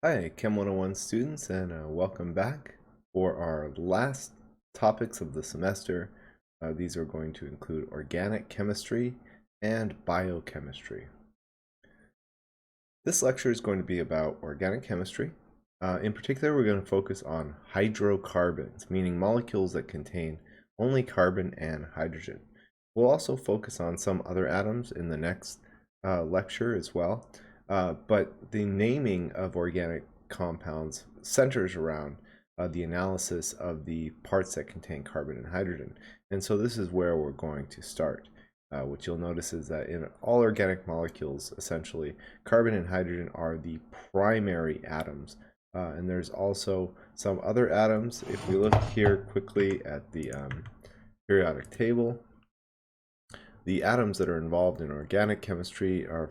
Hi, Chem 101 students, and welcome back for our last topics of the semester. These are going to include organic chemistry and biochemistry. This lecture is going to be about organic chemistry. In particular, we're going to focus on hydrocarbons, meaning molecules that contain only carbon and hydrogen. We'll also focus on some other atoms in the next lecture as well. But the naming of organic compounds centers around the analysis of the parts that contain carbon and hydrogen. And so this is where we're going to start. What you'll notice is that in all organic molecules, essentially, carbon and hydrogen are the primary atoms. And there's also some other atoms. If we look here quickly at the periodic table, the atoms that are involved in organic chemistry are,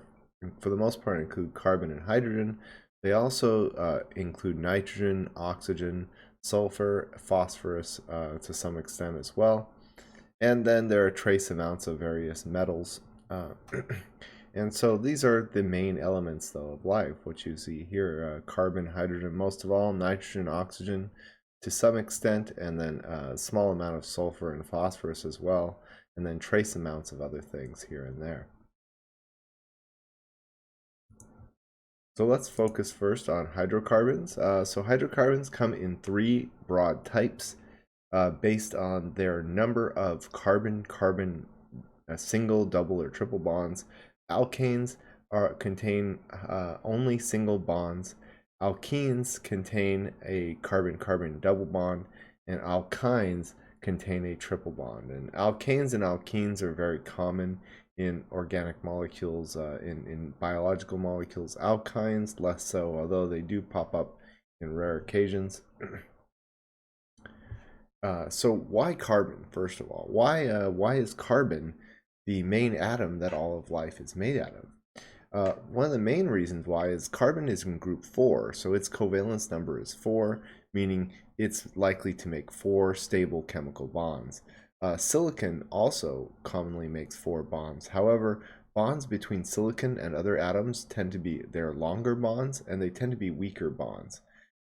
for the most part, include carbon and hydrogen. They also include nitrogen, oxygen, sulfur, phosphorus to some extent as well. And then there are trace amounts of various metals. And so these are the main elements, though, of life. What you see here, carbon, hydrogen, most of all, nitrogen, oxygen to some extent, and then a small amount of sulfur and phosphorus as well, and then trace amounts of other things here and there. So let's focus first on hydrocarbons. So hydrocarbons come in three broad types based on their number of carbon-carbon single, double, or triple bonds. Alkanes contain only single bonds. Alkenes contain a carbon-carbon double bond, and alkynes contain a triple bond. And alkanes and alkenes are very common in organic molecules, in biological molecules. Alkynes less so, although they do pop up in rare occasions. So why carbon, first of all? Why is carbon the main atom that all of life is made out of? One of the main reasons why is carbon is in group 4, so its covalence number is 4, meaning it's likely to make 4 stable chemical bonds. Silicon also commonly makes 4 bonds. However, bonds between silicon and other atoms they're longer bonds, and they tend to be weaker bonds.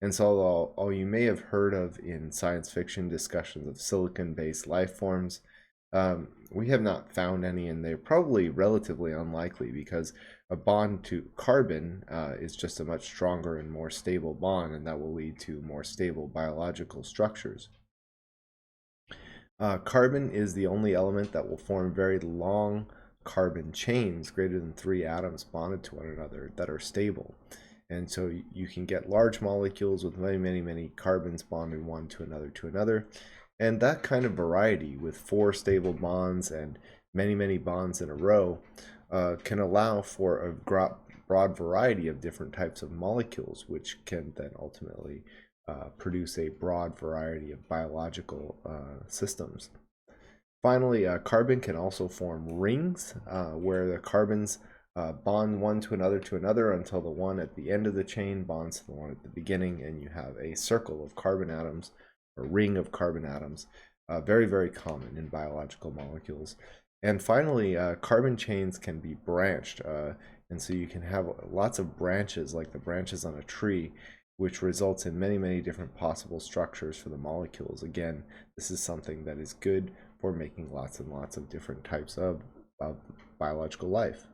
And so although you may have heard of in science fiction discussions of silicon-based life forms, we have not found any, and they're probably relatively unlikely because a bond to carbon is just a much stronger and more stable bond, and that will lead to more stable biological structures. Carbon is the only element that will form very long carbon chains, greater than 3 atoms bonded to one another, that are stable. And so you can get large molecules with many carbons bonded one to another. And that kind of variety with 4 stable bonds and many bonds in a row can allow for a broad variety of different types of molecules, which can then ultimately produce a broad variety of biological systems. Finally, carbon can also form rings where the carbons bond one to another until the one at the end of the chain bonds to the one at the beginning, and you have a circle of carbon atoms, or ring of carbon atoms, very common in biological molecules. And finally, carbon chains can be branched, and so you can have lots of branches, like the branches on a tree, which results in many different possible structures for the molecules. Again, this is something that is good for making lots and lots of different types of biological life.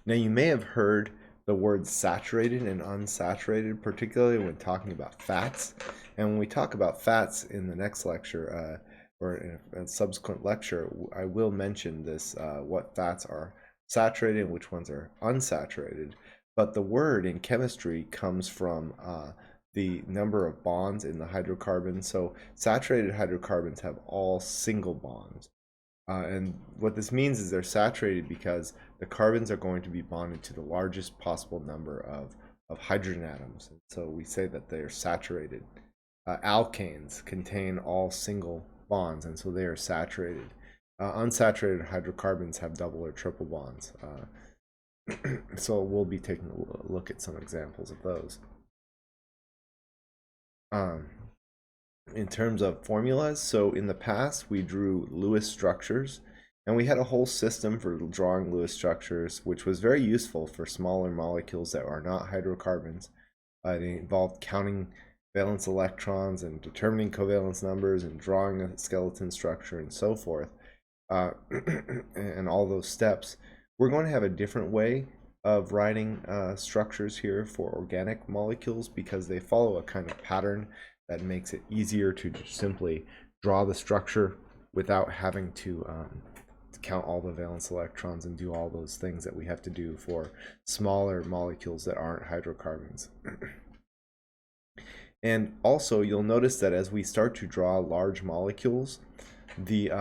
Now, you may have heard the words saturated and unsaturated, particularly when talking about fats. And when we talk about fats in the next lecture, or in a subsequent lecture, I will mention this, what fats are saturated and which ones are unsaturated. But the word in chemistry comes from the number of bonds in the hydrocarbons. So saturated hydrocarbons have all single bonds. And what this means is they're saturated because the carbons are going to be bonded to the largest possible number of hydrogen atoms. And so we say that they're saturated. Alkanes contain all single bonds, and so they are saturated. Unsaturated hydrocarbons have double or triple bonds. So we'll be taking a look at some examples of those. In terms of formulas, so in the past we drew Lewis structures, And we had a whole system for drawing Lewis structures, which was very useful for smaller molecules that are not hydrocarbons. They involved counting valence electrons and determining covalence numbers and drawing a skeleton structure and so forth, and all those steps. We're going to have a different way of writing structures here for organic molecules because they follow a kind of pattern that makes it easier to just simply draw the structure without having to count all the valence electrons and do all those things that we have to do for smaller molecules that aren't hydrocarbons. And also you'll notice that as we start to draw large molecules, the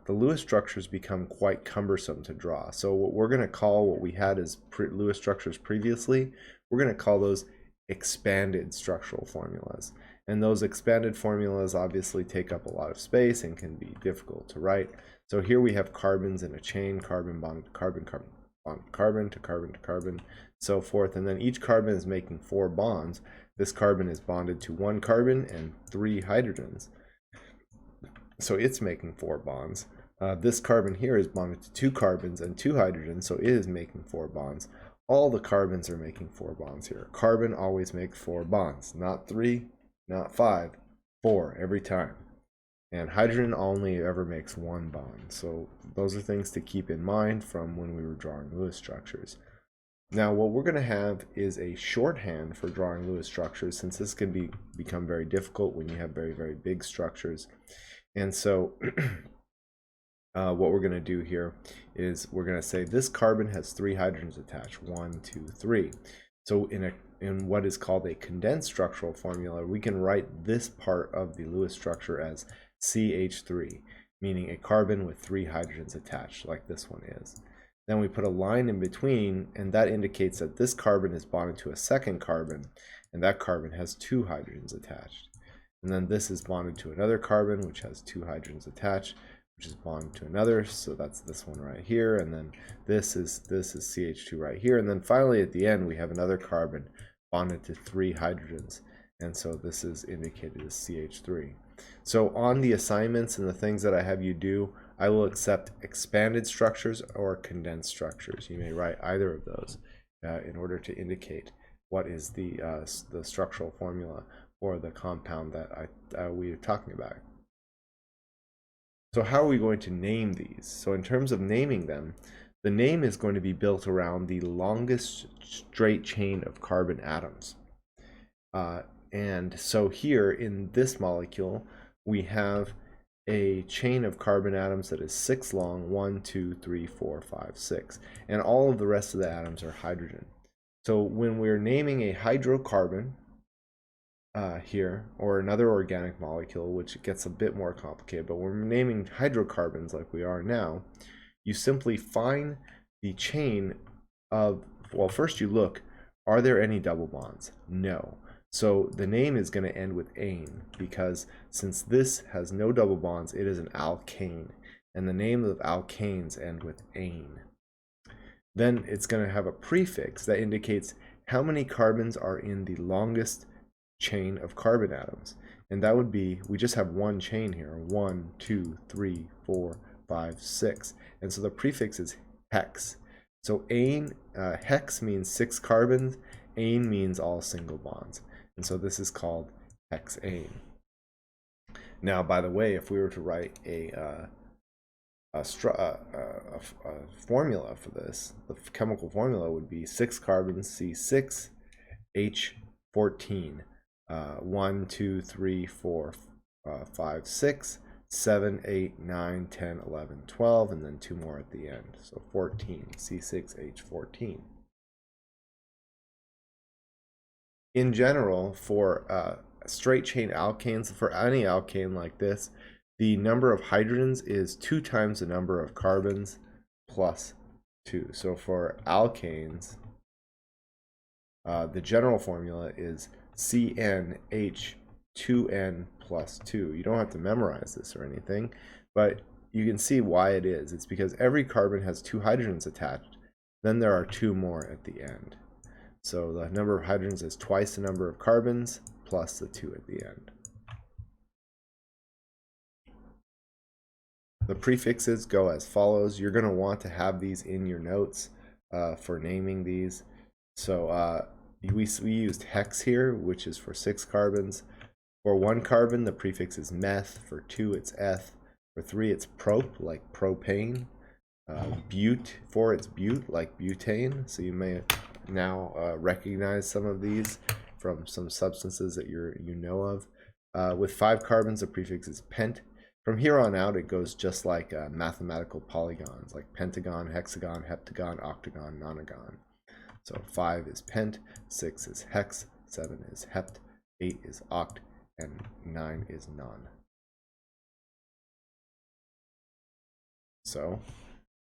Lewis structures become quite cumbersome to draw. So what we're going to call what we had as Lewis structures previously, we're going to call those expanded structural formulas. And those expanded formulas obviously take up a lot of space and can be difficult to write. So here we have carbons in a chain, carbon bonded to carbon, carbon bonded to carbon, to carbon to carbon, so forth. And then each carbon is making 4 bonds. This carbon is bonded to 1 carbon and 3 hydrogens. So it's making 4 bonds. This carbon here is bonded to 2 carbons and 2 hydrogens, so it is making 4 bonds. All the carbons are making 4 bonds here. Carbon always makes 4 bonds, not 3, not 5, 4 every time. And hydrogen only ever makes 1 bond. So those are things to keep in mind from when we were drawing Lewis structures. Now what we're going to have is a shorthand for drawing Lewis structures, since this can become very difficult when you have very, very big structures. And so what we're going to do here is we're going to say this carbon has 3 hydrogens attached, 1, 2, 3. So in what is called a condensed structural formula, we can write this part of the Lewis structure as CH3, meaning a carbon with 3 hydrogens attached, like this one is. Then we put a line in between, and that indicates that this carbon is bonded to a second carbon, and that carbon has 2 hydrogens attached. And then this is bonded to another carbon, which has 2 hydrogens attached, which is bonded to another, so that's this one right here, and then this is CH2 right here, and then finally at the end we have another carbon bonded to 3 hydrogens, and so this is indicated as CH3. So on the assignments and the things that I have you do, I will accept expanded structures or condensed structures. You may write either of those in order to indicate what is the structural formula for the compound that we are talking about. So how are we going to name these? So in terms of naming them, the name is going to be built around the longest straight chain of carbon atoms. And so here in this molecule, we have a chain of carbon atoms that is 6 long, 1, 2, 3, 4, 5, 6. And all of the rest of the atoms are hydrogen. So when we're naming a hydrocarbon here, or another organic molecule, which gets a bit more complicated, but when we're naming hydrocarbons like we are now, you simply find the chain of, well, first you look, are there any double bonds? No. So the name is going to end with ane, because since this has no double bonds, it is an alkane, and the name of alkanes end with ane. Then it's going to have a prefix that indicates how many carbons are in the longest chain of carbon atoms, and that would be, we just have one chain here, 1, 2, 3, 4, 5, 6, and so the prefix is hex. So ane, hex means 6 carbons, ane means all single bonds. And so this is called hexane. Now, by the way, if we were to write a formula for this, the chemical formula would be 6 carbons, C6, H14, 1, 2, 3, 4, 5, 6, 7, 8, 9, 10, 11, 12, and then 2 more at the end. So 14, C6H14. In general, for straight chain alkanes, for any alkane like this, the number of hydrogens is 2 times the number of carbons plus 2. So for alkanes, the general formula is CnH2n plus 2. You don't have to memorize this or anything, but you can see why it is. It's because every carbon has 2 hydrogens attached. Then there are 2 more at the end. So the number of hydrogens is twice the number of carbons plus the 2 at the end. The prefixes go as follows. You're going to want to have these in your notes for naming these. So we used hex here, which is for 6 carbons. For 1 carbon, the prefix is meth. For 2, it's eth. For 3, it's prop, like propane. Bute, for it's bute, like butane. So you may now recognize some of these from some substances that you know of. With 5 carbons, the prefix is pent. From here on out, it goes just like mathematical polygons, like pentagon, hexagon, heptagon, octagon, nonagon. So 5 is pent, 6 is hex, 7 is hept, 8 is oct, and 9 is non. So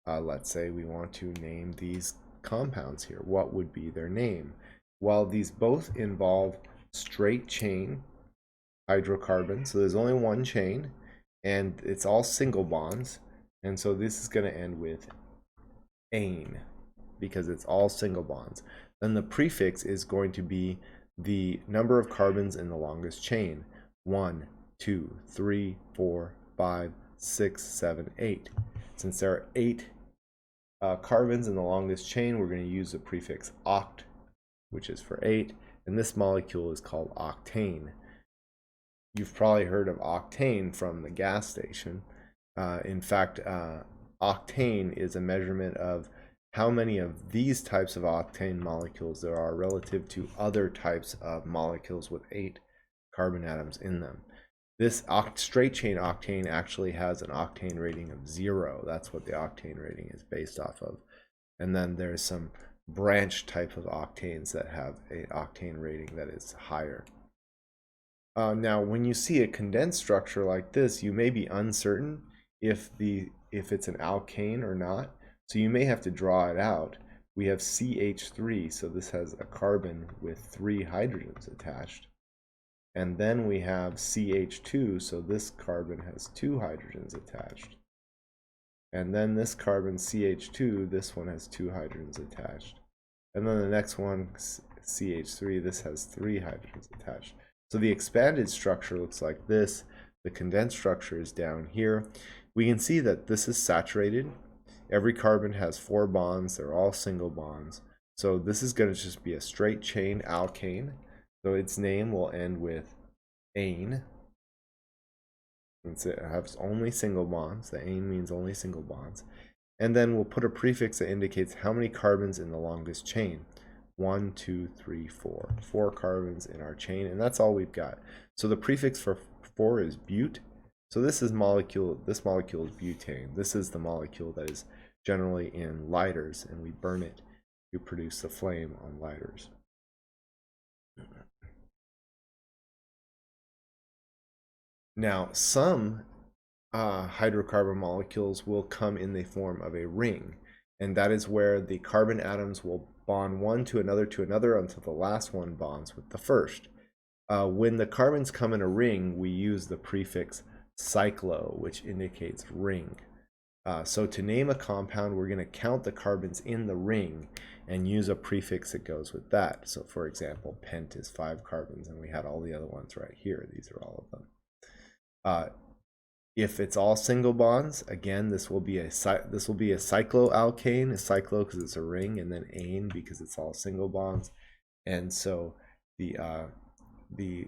let's say we want to name these compounds here. What would be their name? Well, these both involve straight chain hydrocarbons, so there's only one chain, and it's all single bonds, and so this is going to end with ane because it's all single bonds. Then the prefix is going to be the number of carbons in the longest chain: 1, 2, 3, 4, 5, 6, 7, 8. Since there are 8 carbons in the longest chain, we're going to use the prefix oct, which is for 8, and this molecule is called octane. You've probably heard of octane from the gas station. In fact, octane is a measurement of how many of these types of octane molecules there are relative to other types of molecules with 8 carbon atoms in them. This straight chain octane actually has an octane rating of 0. That's what the octane rating is based off of. And then there's some branch type of octanes that have an octane rating that is higher. Now, when you see a condensed structure like this, you may be uncertain if it's an alkane or not. So you may have to draw it out. We have CH3, so this has a carbon with 3 hydrogens attached. And then we have CH2, so this carbon has 2 hydrogens attached. And then this carbon CH2, this one has 2 hydrogens attached. And then the next one, CH3, this has 3 hydrogens attached. So the expanded structure looks like this. The condensed structure is down here. We can see that this is saturated. Every carbon has 4 bonds. They're all single bonds. So this is going to just be a straight chain alkane. So its name will end with ane. Since it has only single bonds, the ane means only single bonds. And then we'll put a prefix that indicates how many carbons in the longest chain. 1, 2, 3, 4. 4 carbons in our chain, and that's all we've got. So the prefix for 4 is bute. So this molecule is butane. This is the molecule that is generally in lighters, and we burn it to produce the flame on lighters. Now, some hydrocarbon molecules will come in the form of a ring, and that is where the carbon atoms will bond one to another until the last one bonds with the first. When the carbons come in a ring, we use the prefix cyclo, which indicates ring. So to name a compound, we're going to count the carbons in the ring and use a prefix that goes with that. So for example, pent is 5 carbons, and we had all the other ones right here. These are all of them. If it's all single bonds, again, this will be a cycloalkane, a cyclo because it's a ring, and then ane because it's all single bonds. And so the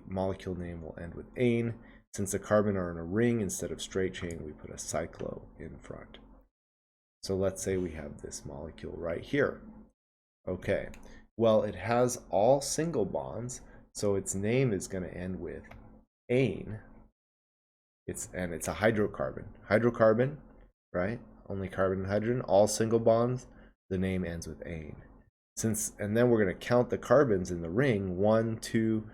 molecule name will end with ane. Since the carbon are in a ring instead of straight chain, we put a cyclo in front. So let's say we have this molecule right here. Okay, well, it has all single bonds, so its name is going to end with ane. It's a hydrocarbon. Hydrocarbon, right? Only carbon and hydrogen, all single bonds. The name ends with ane. And then we're going to count the carbons in the ring. 1, 2.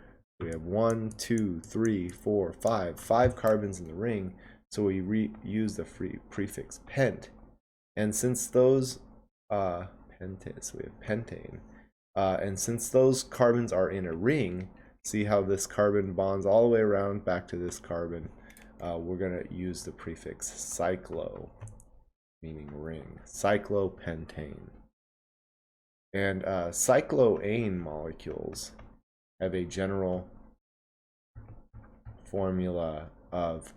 We have 1, 2, 3, 4, 5. 5 carbons in the ring. So we use the prefix pent. And since those pentas, we have pentane. And since those carbons are in a ring, see how this carbon bonds all the way around back to this carbon. We're going to use the prefix cyclo, meaning ring. Cyclopentane. And cycloane molecules have a general formula of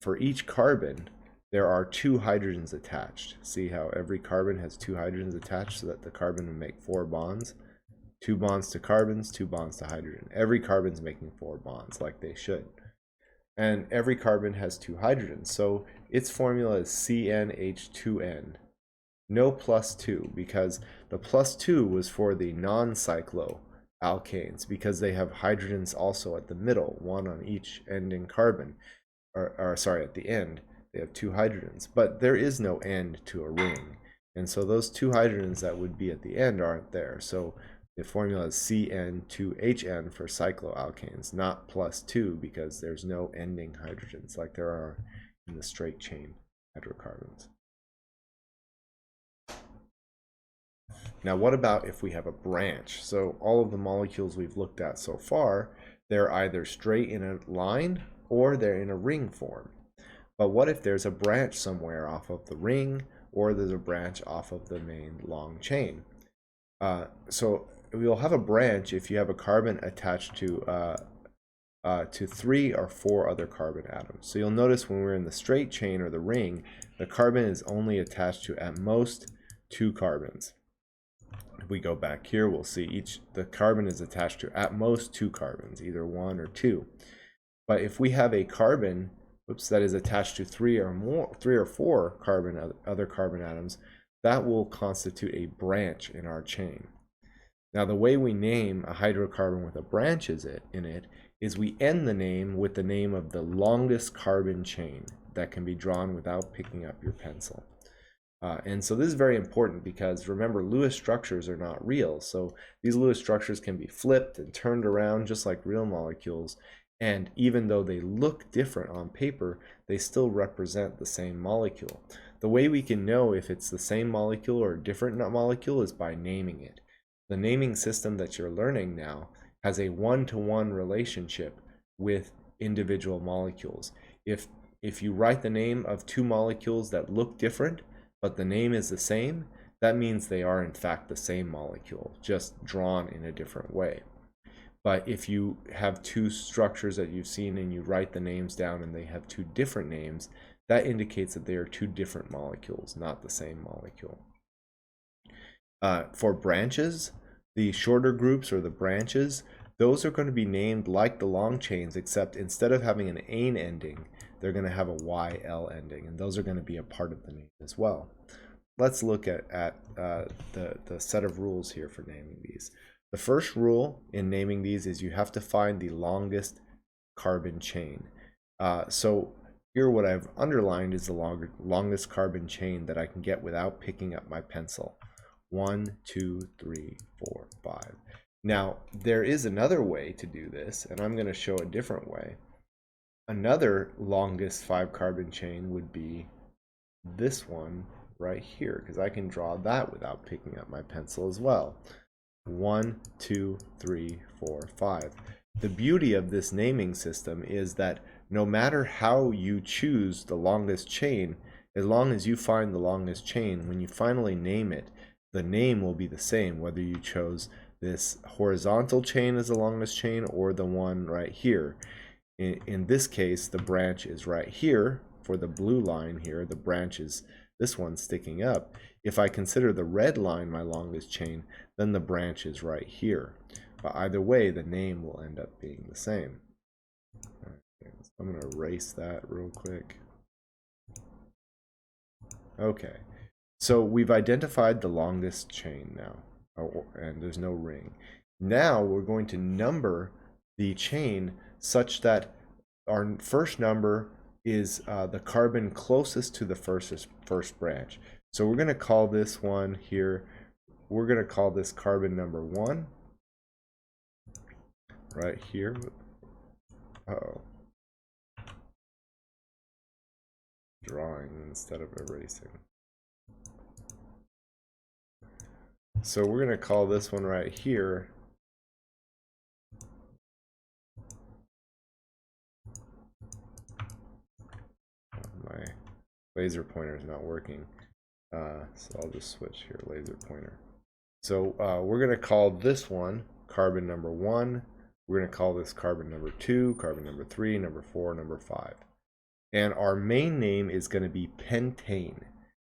for each carbon, there are 2 hydrogens attached. See how every carbon has 2 hydrogens attached, so that the carbon would make 4 bonds. 2 bonds to carbons, 2 bonds to hydrogen. Every carbon's making 4 bonds, like they should. And every carbon has 2 hydrogens, so its formula is CnH2n. No +2, because the +2 was for the non-cyclo alkanes, because they have hydrogens also at the middle, 1 on each ending carbon, or sorry, at the end they have 2 hydrogens, but there is no end to a ring, and so those 2 hydrogens that would be at the end aren't there. So the formula is CN2HN for cycloalkanes, not +2, because there's no ending hydrogens like there are in the straight chain hydrocarbons. Now, what about if we have a branch? So all of the molecules we've looked at so far, they're either straight in a line or they're in a ring form. But what if there's a branch somewhere off of the ring, or there's a branch off of the main long chain? So we'll have a branch if you have a carbon attached to 3 or 4 other carbon atoms. So you'll notice when we're in the straight chain or the ring, the carbon is only attached to at most 2 carbons. If we go back here, we'll see the carbon is attached to at most 2 carbons, either 1 or 2. But if we have a carbon, that is attached to 3 or 4 other carbon atoms, that will constitute a branch in our chain. Now, the way we name a hydrocarbon with a branch in it is we end the name with the name of the longest carbon chain that can be drawn without picking up your pencil. And so this is very important, because remember, Lewis structures are not real. So these Lewis structures can be flipped and turned around just like real molecules. And even though they look different on paper, they still represent the same molecule. The way we can know if it's the same molecule or a different molecule is by naming it. The naming system that you're learning now has a one-to-one relationship with individual molecules. If you write the name of 2 molecules that look different, but the name is the same, that means they are in fact the same molecule, just drawn in a different way. But if you have 2 structures that you've seen and you write the names down and they have 2 different names, that indicates that they are 2 different molecules, not the same molecule. For branches, the shorter groups, or the branches, those are going to be named like the long chains, except instead of having an ane ending, they're going to have a YL ending, and those are going to be a part of the name as well. Let's look at the set of rules here for naming these. The first rule in naming these is you have to find the longest carbon chain. So here what I've underlined is the longest carbon chain that I can get without picking up my pencil. 1, 2, 3, 4, 5. Now, there is another way to do this, and I'm going to show a different way. Another longest 5 carbon chain would be this one right here, because I can draw that without picking up my pencil as well. 1, 2, 3, 4, 5. The beauty of this naming system is that no matter how you choose the longest chain, as long as you find the longest chain, when you finally name it, the name will be the same, whether you chose this horizontal chain as the longest chain or the one right here. In this case, the branch is right here for the blue line here. The branch is this one sticking up. If I consider the red line my longest chain, then the branch is right here. But either way, the name will end up being the same. Okay, so I'm going to erase that real quick. Okay, so we've identified the longest chain now, and there's no ring. Now we're going to number the chain such that our first number is the carbon closest to the first branch. So we're going to call this one here, we're going to call this carbon number 1 right here. Uh-oh. Drawing instead of erasing. So we're going to call this one right here my laser pointer is not working, so I'll just switch here, laser pointer. So we're going to call this one carbon number 1. We're going to call this carbon number 2, carbon number 3, number 4, number 5. And our main name is going to be pentane,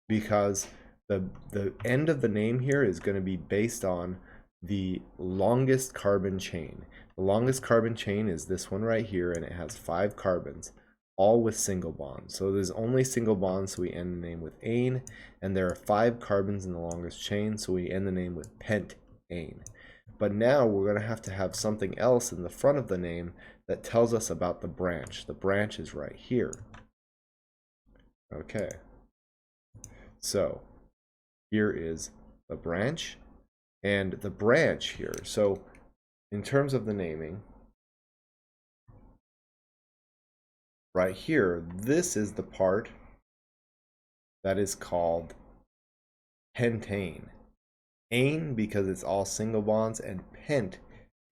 because the end of the name here is going to be based on the longest carbon chain. The longest carbon chain is this one right here, and it has 5 carbons, all with single bonds. So there's only single bonds, so we end the name with ane, and there are 5 carbons in the longest chain, so we end the name with pentane. But now we're going to have something else in the front of the name that tells us about the branch. The branch is right here. Okay. So here is the branch, and the branch here. So in terms of the naming, right here, this is the part that is called pentane. Ane because it's all single bonds, and pent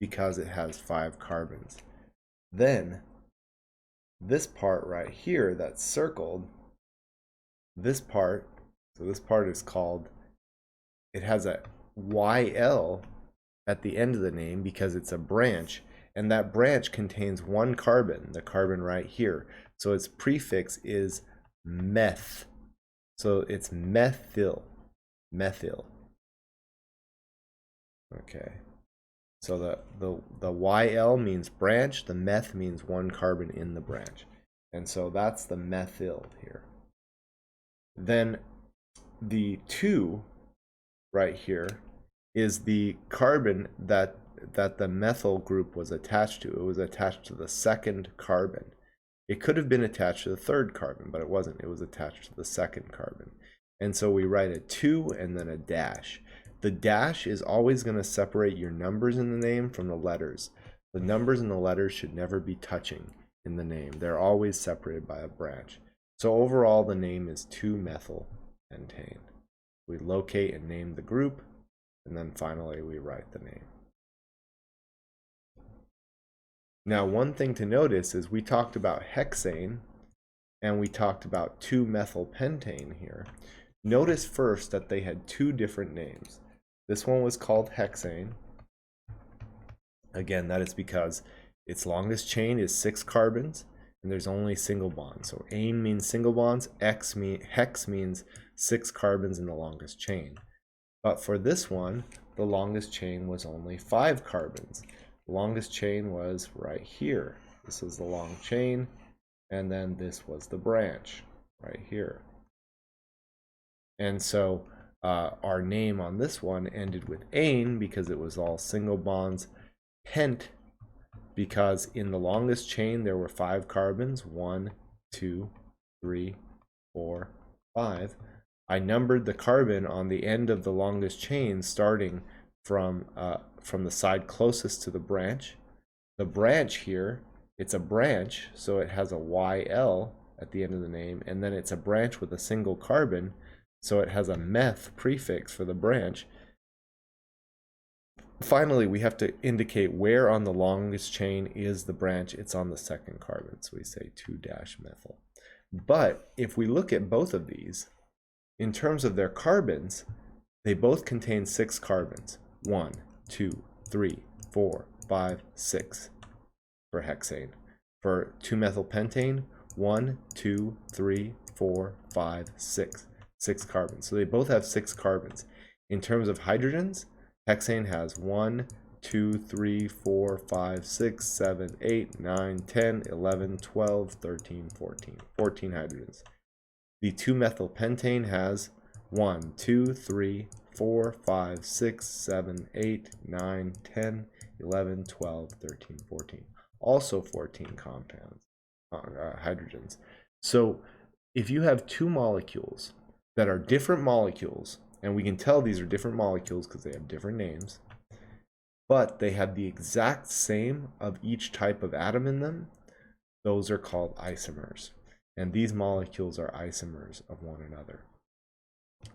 because it has 5 carbons. Then this part right here that's circled, this part, so this part is called, it has a YL at the end of the name because it's a branch, and that branch contains 1 carbon, the carbon right here. So its prefix is meth. So it's methyl. Okay. So the YL means branch, the meth means 1 carbon in the branch. And so that's the methyl here. Then the 2 right here is the carbon that the methyl group was attached to. It was attached to the 2nd carbon. It could have been attached to the 3rd carbon, but it wasn't. It was attached to the 2nd carbon. And so we write a 2 and then a dash. The dash is always going to separate your numbers in the name from the letters. The numbers and the letters should never be touching in the name. They're always separated by a branch. So overall, the name is 2-methylpentane. We locate and name the group, and then finally we write the name. Now, one thing to notice is we talked about hexane, and we talked about 2-methylpentane here. Notice first that they had 2 different names. This one was called hexane. Again, that is because its longest chain is 6 carbons, and there's only single bonds. So ane means single bonds, hex means 6 carbons in the longest chain. But for this one, the longest chain was only 5 carbons. The longest chain was right here. This was the long chain, and then this was the branch right here. And so our name on this one ended with ane because it was all single bonds, pent because in the longest chain there were 5 carbons, 1, 2, 3, 4, 5. I numbered the carbon on the end of the longest chain starting from the side closest to the branch. The branch here, it's a branch, so it has a YL at the end of the name, and then it's a branch with a single carbon, so it has a meth prefix for the branch. Finally, we have to indicate where on the longest chain is the branch. It's on the 2nd carbon, so we say 2-methyl. But if we look at both of these, in terms of their carbons, they both contain 6 carbons. 1, 2, 3, 4, 5, 6 for hexane. For 2-methylpentane, 1, 2, 3, 4, 5, 6. 6 carbons. So they both have 6 carbons. In terms of hydrogens, hexane has 1, 2, 3, 4, 5, 6, 7, 8, 9, 10, 11, 12, 13, 14. 14 hydrogens. The 2-methylpentane has 1, 2, 3, 4, 5, 6, 7, 8, 9, 10, 11, 12, 13, 14. Also 14 compounds, hydrogens. So if you have 2 molecules that are different molecules, and we can tell these are different molecules because they have different names, but they have the exact same of each type of atom in them, those are called isomers. And these molecules are isomers of one another.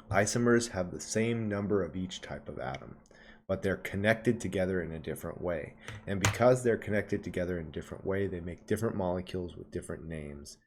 Isomers have the same number of each type of atom, but they're connected together in a different way. And because they're connected together in a different way, they make different molecules with different names.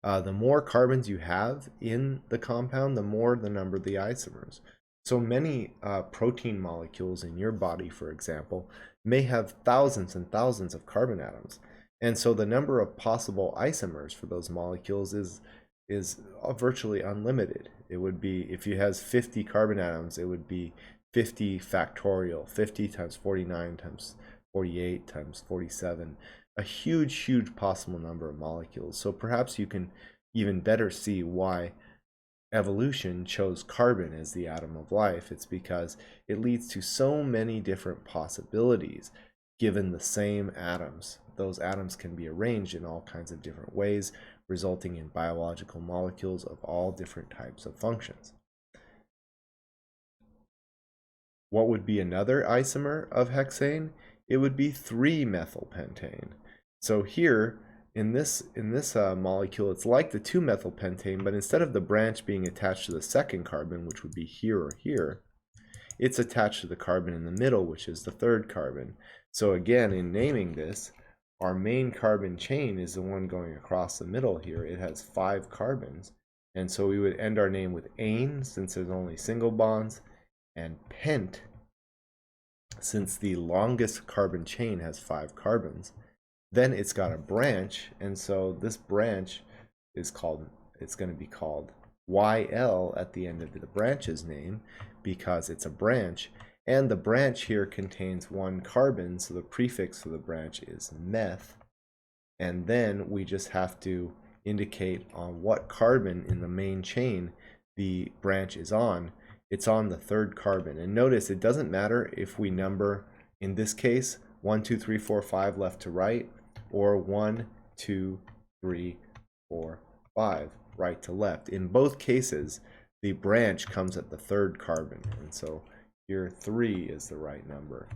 The more carbons you have in the compound, the more the number of the isomers. So many protein molecules in your body, for example, may have thousands and thousands of carbon atoms. And so the number of possible isomers for those molecules is virtually unlimited. It would be, if you has 50 carbon atoms, it would be 50 factorial, 50 times 49 times 48 times 47, a huge possible number of molecules. So perhaps you can even better see why evolution chose carbon as the atom of life. It's because it leads to so many different possibilities given the same atoms. Those atoms can be arranged in all kinds of different ways, resulting in biological molecules of all different types of functions. What would be another isomer of hexane? It would be 3-methylpentane. So here, in this molecule, it's like the 2-methylpentane, but instead of the branch being attached to the second carbon, which would be here or here, it's attached to the carbon in the middle, which is the third carbon. So again, in naming this, our main carbon chain is the one going across the middle here. It has 5 carbons, and so we would end our name with ane, since there's only single bonds, and pent, since the longest carbon chain has 5 carbons. Then it's got a branch, and so this branch is called, it's going to be called YL at the end of the branch's name because it's a branch, and the branch here contains 1 carbon, so the prefix for the branch is meth, and then we just have to indicate on what carbon in the main chain the branch is on. It's on the 3rd carbon, and notice it doesn't matter if we number, in this case, 1, 2, 3, 4, 5 left to right, or 1, 2, 3, 4, 5 right to left. In both cases, the branch comes at the 3rd carbon, and so here 3 is the right number.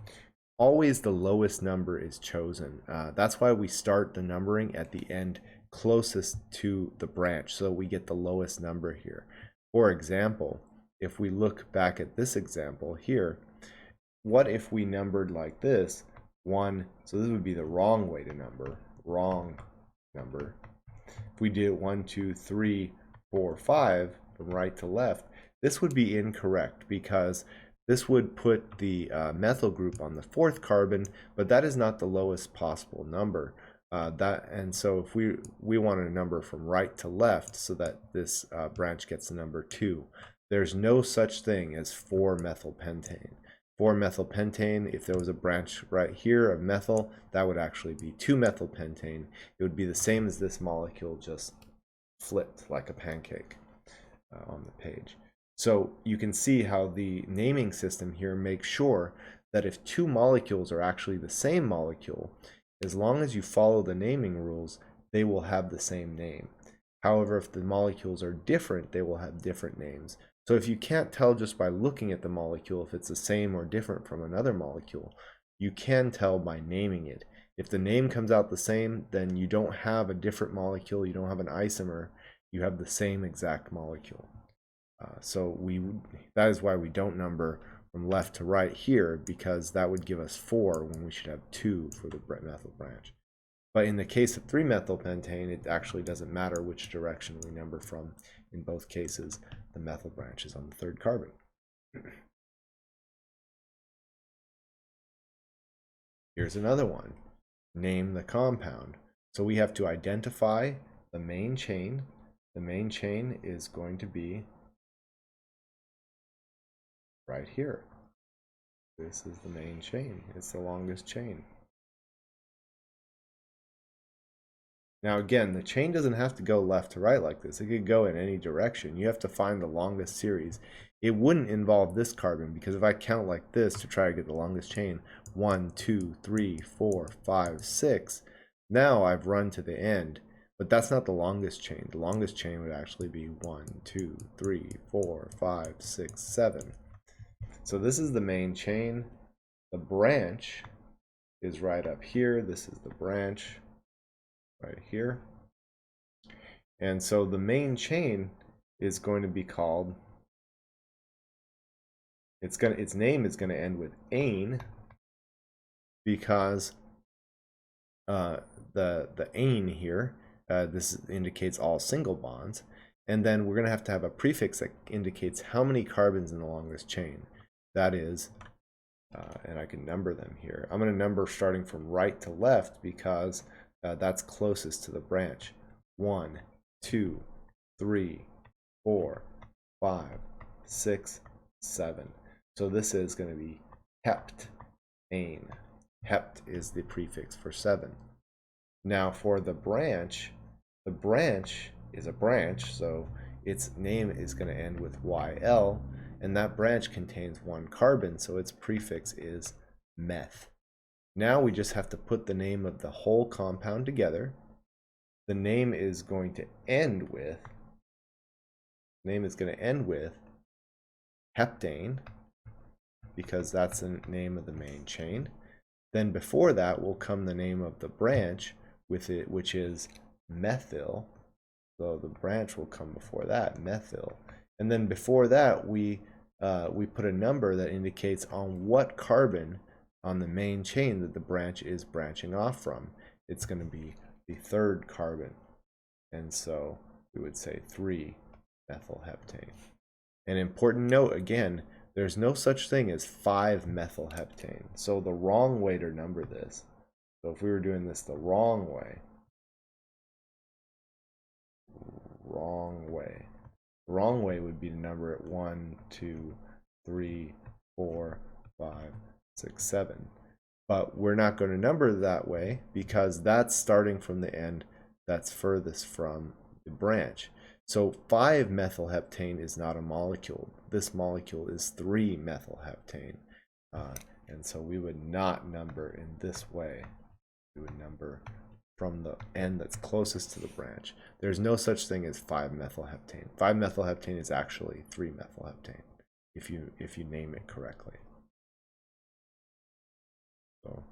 Always the lowest number is chosen. That's why we start the numbering at the end closest to the branch, so we get the lowest number here. For example, if we look back at this example here, what if we numbered like this? 1, so this would be the wrong way to number, wrong number. If we did 1, 2, 3, 4, 5 from right to left, this would be incorrect because this would put the methyl group on the 4th carbon, but that is not the lowest possible number. And so if we want a number from right to left so that this branch gets the number 2, there's no such thing as 4-methylpentane. 4-methylpentane, if there was a branch right here of methyl, that would actually be 2-methylpentane. It would be the same as this molecule, just flipped like a pancake on the page. So you can see how the naming system here makes sure that if 2 molecules are actually the same molecule, as long as you follow the naming rules, they will have the same name. However, if the molecules are different, they will have different names. So if you can't tell just by looking at the molecule if it's the same or different from another molecule, you can tell by naming it. If the name comes out the same, then you don't have a different molecule, you don't have an isomer, you have the same exact molecule. So that is why we don't number from left to right here, because that would give us 4 when we should have 2 for the methyl branch. But in the case of 3-methylpentane, it actually doesn't matter which direction we number from. In both cases, the methyl branch is on the 3rd carbon. Here's another one. Name the compound. So we have to identify the main chain. The main chain is going to be right here. This is the main chain. It's the longest chain. Now again, the chain doesn't have to go left to right like this. It could go in any direction. You have to find the longest series. It wouldn't involve this carbon, because if I count like this to try to get the longest chain, 1, 2, 3, 4, 5, 6, now I've run to the end. But that's not the longest chain. The longest chain would actually be 1, 2, 3, 4, 5, 6, 7. So this is the main chain. The branch is right up here. This is the branch right here. And so the main chain is going to be called, its name is going to end with ane, because the ane here, this indicates all single bonds, and then we're going to have a prefix that indicates how many carbons in the longest chain. That is, and I can number them here. I'm going to number starting from right to left because that's closest to the branch. 1, 2, 3, 4, 5, 6, 7. So this is going to be heptane. Hept is the prefix for 7. Now for the branch is a branch, so its name is going to end with YL, and that branch contains 1 carbon, so its prefix is meth. Now we just have to put the name of the whole compound together. The name is going to end with heptane, because that's the name of the main chain. Then before that will come the name of the branch with it, which is methyl. So the branch will come before that, methyl. And then before that we put a number that indicates on what carbon on the main chain that the branch is branching off from. It's going to be the 3rd carbon. And so we would say 3-methylheptane. An important note again, there's no such thing as 5-methylheptane. So the wrong way to number this, so if we were doing this the wrong way, the wrong way would be to number it 1, 2, 3, 4, 5, 6, 7. But we're not going to number that way because that's starting from the end that's furthest from the branch. So 5-methylheptane is not a molecule. This molecule is 3-methylheptane. And so we would not number in this way. We would number from the end that's closest to the branch. There's no such thing as 5-methylheptane. 5-methylheptane is actually 3-methylheptane if you name it correctly. So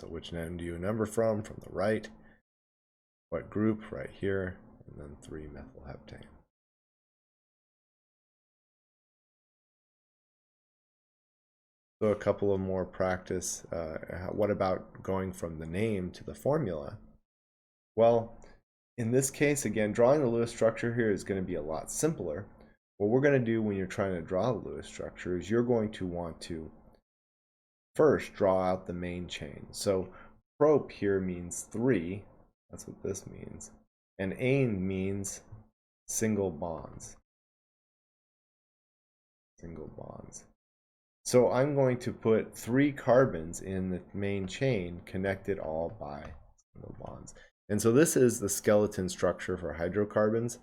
which end do you number from? From the right. What group? Right here. And then 3-methylheptane. So a couple of more practice. What about going from the name to the formula? Well, in this case, again, drawing the Lewis structure here is going to be a lot simpler. What we're going to do when you're trying to draw the Lewis structure is you're going to want to first draw out the main chain. So prop here means 3. That's what this means. And ane means single bonds. Single bonds. So I'm going to put 3 carbons in the main chain connected all by single bonds. And so this is the skeleton structure for hydrocarbons.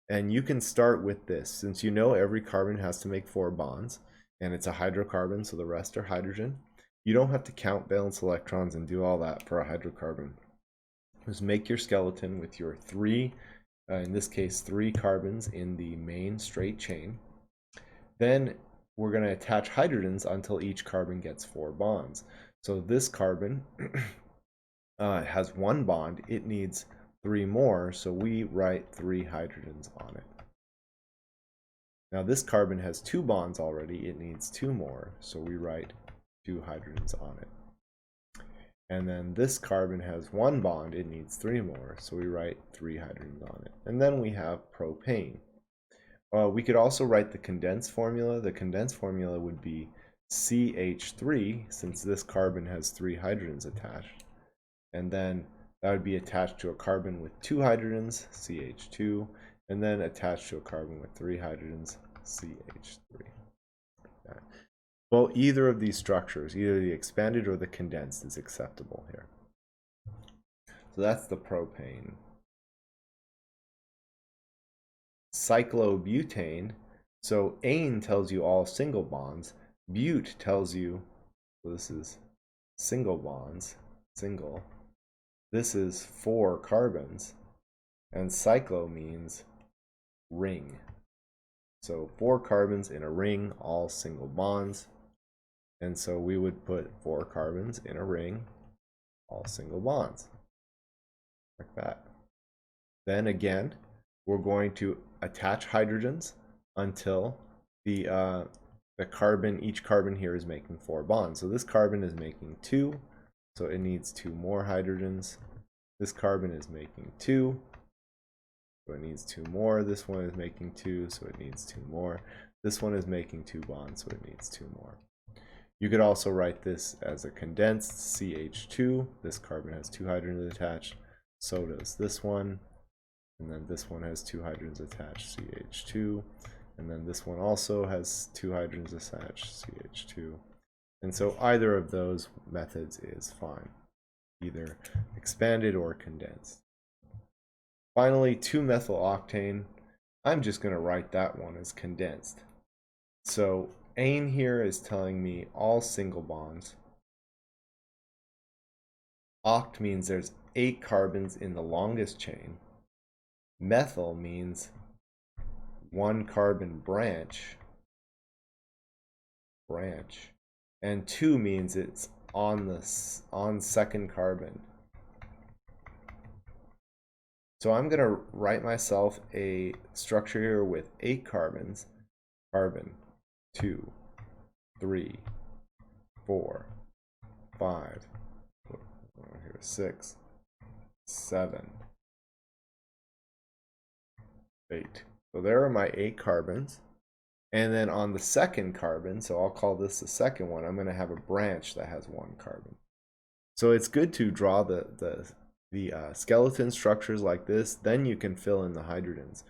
And you can start with this. Since you know every carbon has to make 4 bonds, and it's a hydrocarbon, so the rest are hydrogen, you don't have to count valence electrons and do all that for a hydrocarbon. Just make your skeleton with your 3, in this case 3 carbons in the main straight chain. Then we're going to attach hydrogens until each carbon gets 4 bonds. So this carbon has 1 bond. It needs 3 more, so we write 3 hydrogens on it. Now this carbon has 2 bonds already. It needs 2 more, so we write 2 hydrogens on it. And then this carbon has 1 bond. It needs 3 more, so we write 3 hydrogens on it. And then we have propane. We could also write the condensed formula. The condensed formula would be CH3, since this carbon has 3 hydrogens attached. And then that would be attached to a carbon with 2 hydrogens, CH2, and then attached to a carbon with 3 hydrogens, CH3. Okay. Well, either of these structures, either the expanded or the condensed, is acceptable here. So that's the propane. Cyclobutane. So ane tells you all single bonds. Bute tells you, so this is single bonds, single. This is 4 carbons. And cyclo means ring. So 4 carbons in a ring, all single bonds. And so we would put 4 carbons in a ring, all single bonds, like that. Then again, we're going to attach hydrogens until the carbon, each carbon here is making 4 bonds. So this carbon is making 2, so it needs 2 more hydrogens. This carbon is making 2, so it needs 2 more. This one is making 2, so it needs 2 more. This one is making 2 bonds, so it needs 2 more. You could also write this as a condensed CH2. This carbon has 2 hydrogens attached. So does this one. And then this one has 2 hydrogens attached, CH2. And then this one also has 2 hydrogens attached, CH2. And so either of those methods is fine, either expanded or condensed. Finally, 2-methyloctane. I'm just going to write that one as condensed. So ane here is telling me all single bonds. Oct means there's 8 carbons in the longest chain. Methyl means 1 carbon branch. And 2 means it's on second carbon. So I'm going to write myself a structure here with 8 carbons. Carbon 2, 3, 4, 5, 6, 7, 8. So there are my 8 carbons. And then on the second carbon, so I'll call this the second one, I'm going to have a branch that has 1 carbon. So it's good to draw the skeleton structures like this, then you can fill in the hydrogens.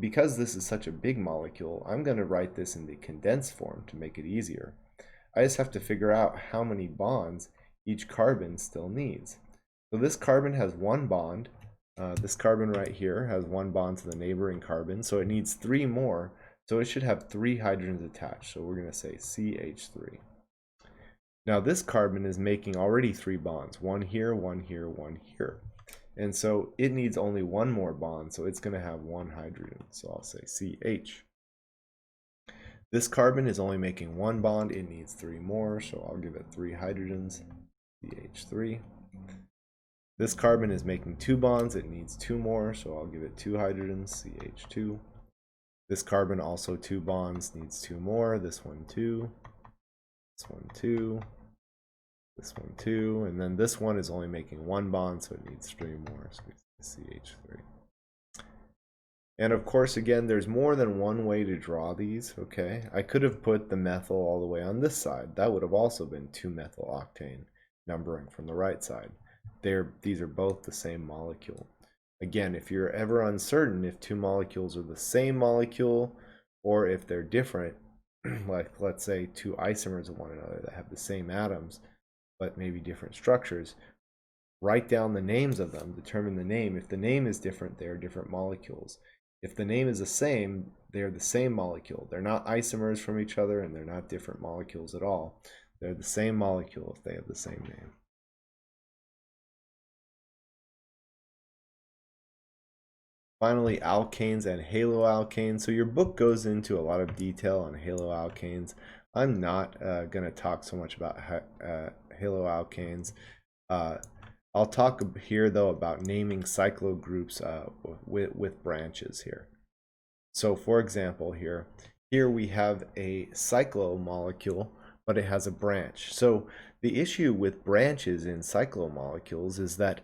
Because this is such a big molecule, I'm going to write this in the condensed form to make it easier. I just have to figure out how many bonds each carbon still needs. So this carbon has 1 bond. This carbon right here has 1 bond to the neighboring carbon, so it needs 3 more. So it should have 3 hydrogens attached. So we're going to say CH3. Now this carbon is making already 3 bonds. 1 here, 1 here, 1 here. And so it needs only 1 more bond. So it's going to have 1 hydrogen. So I'll say CH. This carbon is only making 1 bond. It needs 3 more. So I'll give it 3 hydrogens. CH3. This carbon is making 2 bonds. It needs 2 more. So I'll give it 2 hydrogens. CH2. This carbon also 2 bonds, needs 2 more. This one 2, this one 2, this one 2, and then this one is only making 1 bond, so it needs 3 more. So we say CH3. And of course, again, there's more than one way to draw these. Okay, I could have put the methyl all the way on this side. That would have also been 2-methyloctane, numbering from the right side. These are both the same molecule. Again, if you're ever uncertain if 2 molecules are the same molecule or if they're different, like let's say 2 isomers of one another that have the same atoms but maybe different structures, write down the names of them, determine the name. If the name is different, they are different molecules. If the name is the same, they're the same molecule. They're not isomers from each other and they're not different molecules at all. They're the same molecule if they have the same name. Finally, alkanes and haloalkanes. So your book goes into a lot of detail on haloalkanes. I'm not going to talk so much about haloalkanes. I'll talk here though about naming cyclo groups with branches here. So for example, here we have a cyclo molecule, but it has a branch. So the issue with branches in cyclo molecules is that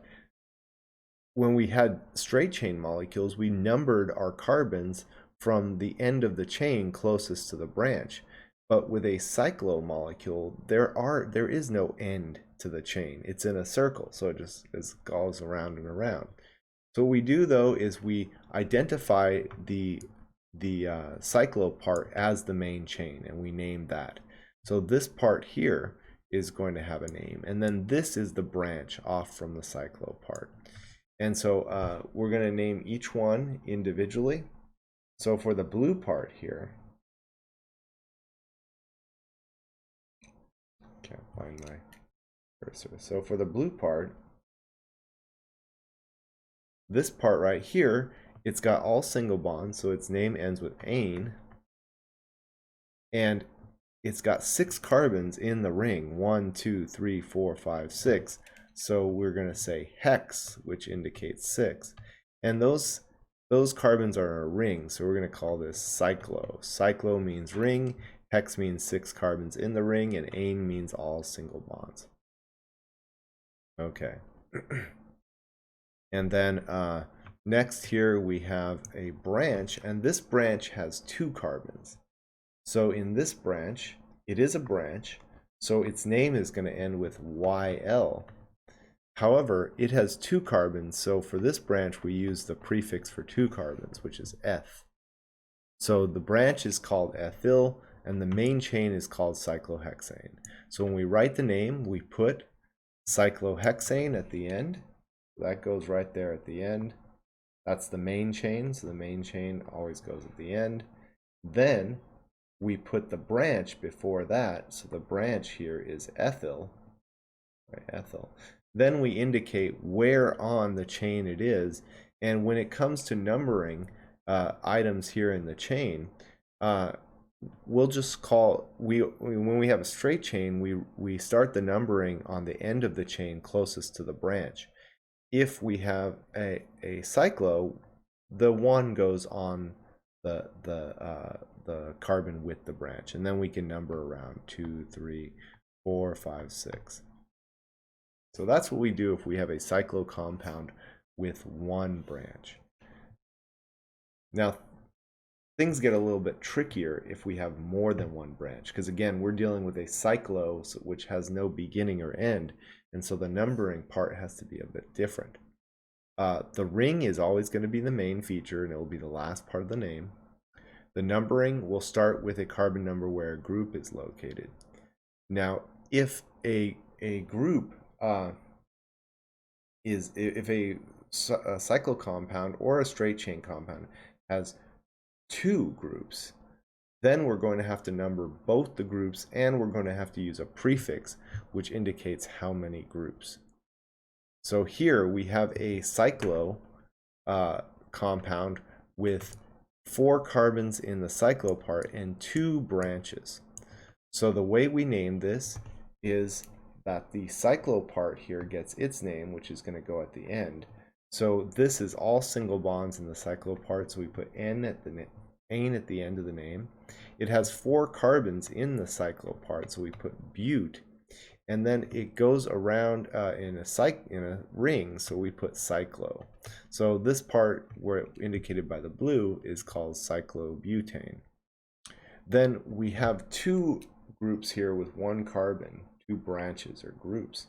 when we had straight chain molecules, we numbered our carbons from the end of the chain closest to the branch. But with a cyclo molecule, there is no end to the chain. It's in a circle, so it just goes around and around. So what we do though is we identify the cyclo part as the main chain, and we name that. So this part here is going to have a name, and then this is the branch off from the cyclo part. And so we're going to name each one individually. So for the blue part here, can't find my cursor. So for the blue part, this part right here, it's got all single bonds, so its name ends with ane. And it's got 6 carbons in the ring, 1, 2, 3, 4, 5, 6. So we're going to say hex, which indicates 6. And those carbons are a ring, so we're going to call this cyclo. Cyclo means ring, hex means 6 carbons in the ring, and ane means all single bonds. Okay. And then next here we have a branch, and this branch has 2 carbons. So in this branch, it is a branch, So its name is going to end with YL. However, it has 2 carbons, so for this branch we use the prefix for 2 carbons, which is eth. So the branch is called ethyl, and the main chain is called cyclohexane. So when we write the name, we put cyclohexane at the end. That goes right there at the end. That's the main chain, so the main chain always goes at the end. Then we put the branch before that, so the branch here is ethyl, right, ethyl. Then we indicate where on the chain it is, and when it comes to numbering items here in the chain, we'll just call, when we have a straight chain, we start the numbering on the end of the chain closest to the branch. If we have a cyclo, the 1 goes on the carbon with the branch, and then we can number around 2, 3, 4, 5, 6. So that's what we do if we have a cyclo compound with 1 branch. Now, things get a little bit trickier if we have more than 1 branch, because again, we're dealing with a cyclo which has no beginning or end, and so the numbering part has to be a bit different. The ring is always going to be the main feature, and it will be the last part of the name. The numbering will start with a carbon number where a group is located. Now, if a group if a cyclo compound or a straight chain compound has 2 groups, then we're going to have to number both the groups, and we're going to have to use a prefix which indicates how many groups. So here we have a cyclo compound with 4 carbons in the cyclo part and 2 branches. So the way we name this is that the cyclo part here gets its name, which is going to go at the end. So this is all single bonds in the cyclo part, so we put N at the end of the name. It has 4 carbons in the cyclo part, so we put bute, and then it goes around in a ring, so we put cyclo. So this part where indicated by the blue is called cyclopentane. Then we have 2 groups here with 1 carbon, 2 branches or groups.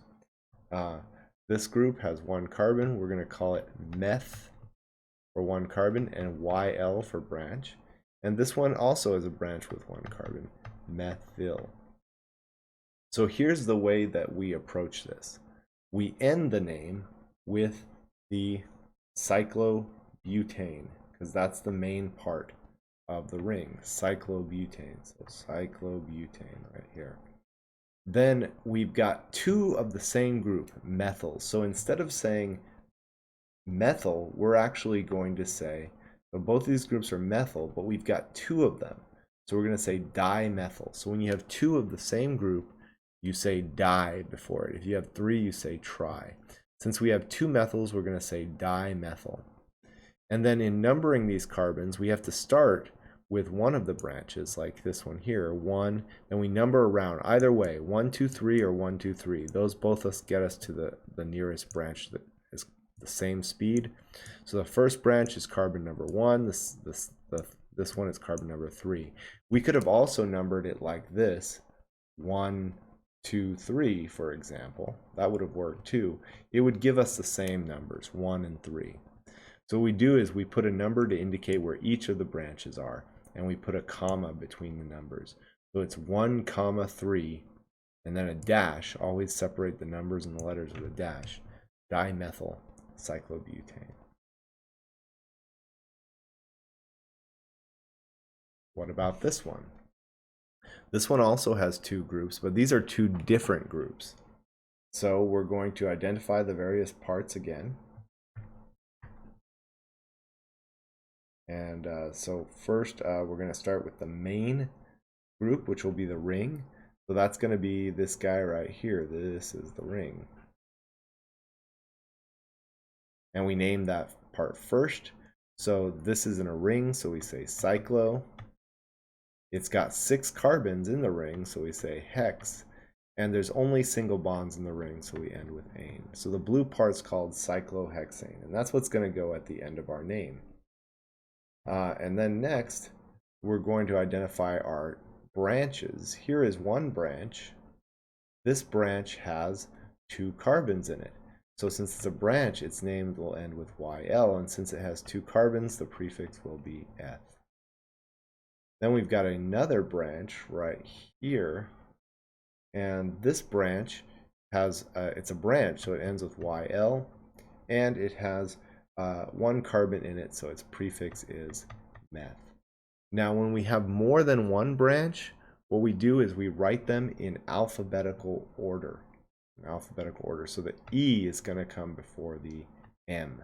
This group has 1 carbon. We're going to call it meth for 1 carbon and YL for branch. And this one also has a branch with 1 carbon, methyl. So here's the way that we approach this. We end the name with the cyclopentane, because that's the main part of the ring, cyclopentane. So cyclopentane right here. Then we've got 2 of the same group, methyl. So instead of saying methyl, we're actually going to say, so both of these groups are methyl, but we've got 2 of them. So we're going to say dimethyl. So when you have 2 of the same group, you say di before it. If you have 3, you say tri. Since we have 2 methyls, we're going to say dimethyl. And then in numbering these carbons, we have to start with one of the branches, like this one here, 1, then we number around either way, 1, 2, 3 or 1, 2, 3. Those both get us to the nearest branch that is the same speed. So the first branch is carbon number 1, this one is carbon number 3. We could have also numbered it like this, 1, 2, 3, for example. That would have worked too. It would give us the same numbers, 1 and 3. So what we do is we put a number to indicate where each of the branches are, and we put a comma between the numbers. So it's 1, 3, and then a dash. Always separate the numbers and the letters with a dash. Dimethyl cyclopentane. What about this one? This one also has 2 groups, but these are 2 different groups. So we're going to identify the various parts again. And so first we're going to start with the main group, which will be the ring. So that's going to be this guy right here. This is the ring. And we name that part first. So this is in a ring, so we say cyclo. It's got 6 carbons in the ring, so we say hex. And there's only single bonds in the ring, so we end with ane. So the blue part's called cyclohexane, and that's what's going to go at the end of our name. And then next, we're going to identify our branches. Here is one branch, this branch has 2 carbons in it. So since it's a branch, its name will end with YL, and since it has 2 carbons, the prefix will be Eth. Then we've got another branch right here, and this branch has, it's a branch, so it ends with YL, and it has 1 carbon in it, so its prefix is meth. Now when we have more than one branch, what we do is we write them in alphabetical order. So the E is going to come before the M.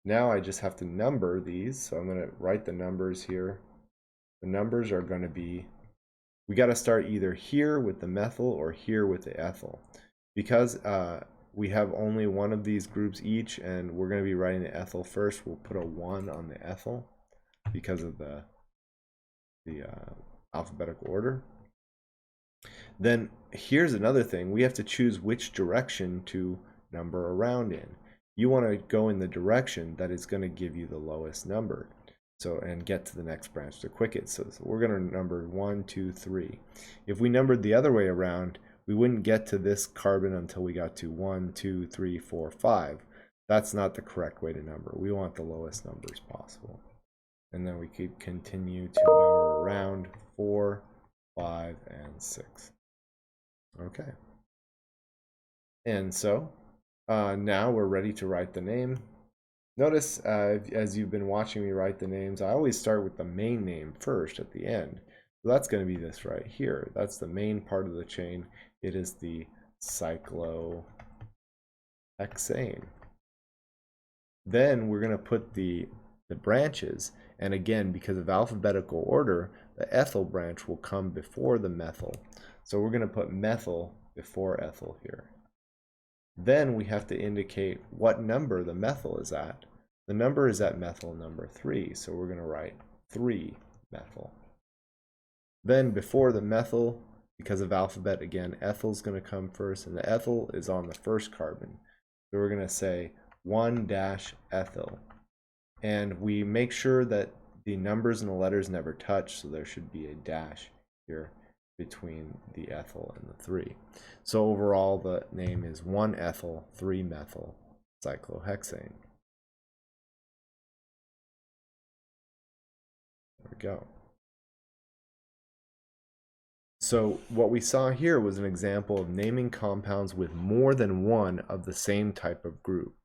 Now I just have to number these, so I'm going to write the numbers here. The numbers are going to be, we got to start either here with the methyl or here with the ethyl. Because we have only one of these groups each, and we're going to be writing the ethyl first, we'll put a 1 on the ethyl because of the alphabetical order. Then here's another thing. We have to choose which direction to number around in. You want to go in the direction that is going to give you the lowest number. So, and get to the next branch the quickest. So we're going to number 1, 2, 3. If we numbered the other way around, we wouldn't get to this carbon until we got to 1, 2, 3, 4, 5. That's not the correct way to number. We want the lowest numbers possible. And then we could continue to number around 4, 5, and 6. Okay. And so now we're ready to write the name. Notice as you've been watching me write the names, I always start with the main name first at the end. So that's going to be this right here. That's the main part of the chain. It is the cyclohexane. Then we're going to put the branches, and again, because of alphabetical order, the ethyl branch will come before the methyl. So we're going to put methyl before ethyl here. Then we have to indicate what number the methyl is at. The number is at methyl number 3, so we're going to write 3-methyl. Then before the methyl, because of alphabet, again, ethyl is going to come first, and the ethyl is on the first carbon. So we're going to say 1-ethyl. And we make sure that the numbers and the letters never touch, so there should be a dash here between the ethyl and the 3. So overall, the name is 1-ethyl, 3-methyl cyclohexane. There we go. So what we saw here was an example of naming compounds with more than one of the same type of group.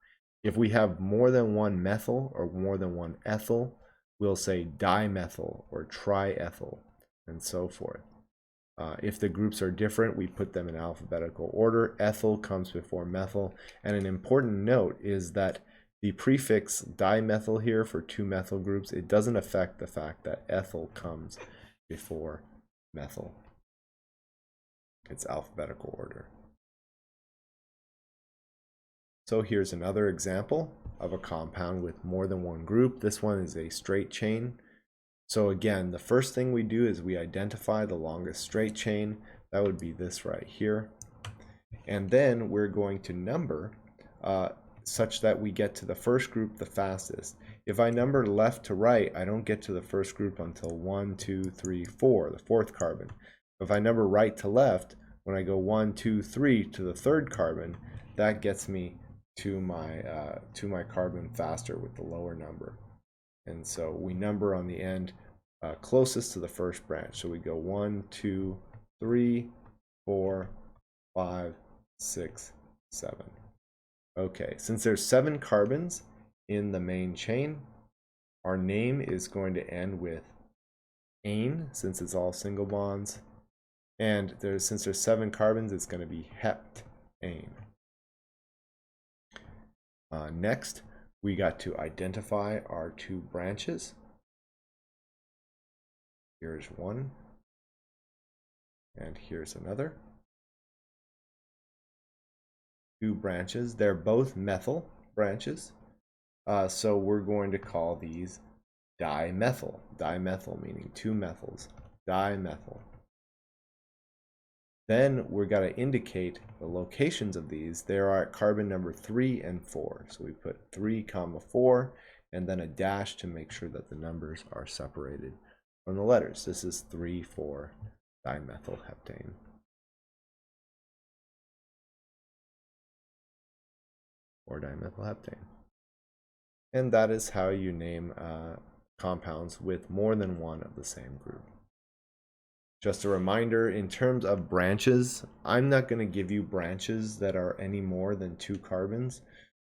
If we have more than one methyl or more than one ethyl, we'll say dimethyl or triethyl and so forth. If the groups are different, we put them in alphabetical order. Ethyl comes before methyl. And an important note is that the prefix dimethyl here for 2 methyl groups, it doesn't affect the fact that ethyl comes before methyl. It's alphabetical order. So here's another example of a compound with more than one group. This one is a straight chain. So again, the first thing we do is we identify the longest straight chain. That would be this right here. And then we're going to number such that we get to the first group the fastest. If I number left to right, I don't get to the first group until 1, 2, 3, 4, the 4th carbon. If I number right to left, when I go 1, 2, 3 to the 3rd carbon, that gets me to my carbon faster with the lower number. And so we number on the end closest to the first branch. So we go 1, 2, 3, 4, 5, 6, 7. Okay, since there's 7 carbons in the main chain, our name is going to end with ane, since it's all single bonds. And since there's 7 carbons, it's going to be heptane. Next, we got to identify our 2 branches. Here's one, and here's another. 2 branches. They're both methyl branches. So we're going to call these dimethyl. Dimethyl meaning 2 methyls. Dimethyl. Then we're going to indicate the locations of these. They are at carbon number 3 and 4. So we put 3, 4, and then a dash to make sure that the numbers are separated from the letters. This is 3, 4, dimethylheptane. Or dimethylheptane. And that is how you name compounds with more than one of the same group. Just a reminder, in terms of branches, I'm not going to give you branches that are any more than 2 carbons.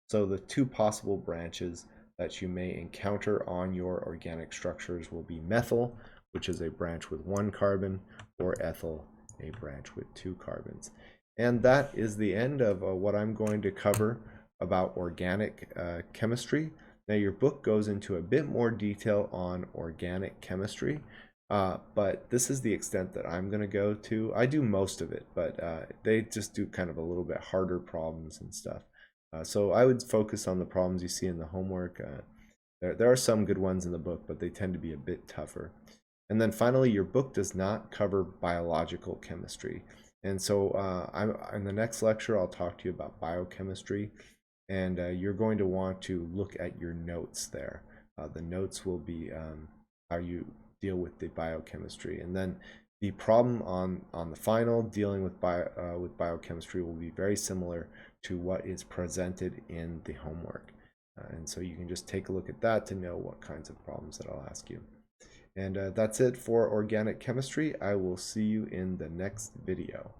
So the 2 possible branches that you may encounter on your organic structures will be methyl, which is a branch with 1 carbon, or ethyl, a branch with 2 carbons. And that is the end of what I'm going to cover about organic chemistry. Now your book goes into a bit more detail on organic chemistry. But this is the extent that I'm going to go to. I do most of it, but they just do kind of a little bit harder problems and stuff. So I would focus on the problems you see in the homework. There are some good ones in the book, but they tend to be a bit tougher. And then finally, your book does not cover biological chemistry. And so in the next lecture, I'll talk to you about biochemistry. And you're going to want to look at your notes there. The notes will be how you deal with the biochemistry, and then the problem on the final dealing with biochemistry will be very similar to what is presented in the homework, and so you can just take a look at that to know what kinds of problems that I'll ask you. And that's it for organic chemistry. I will see you in the next video.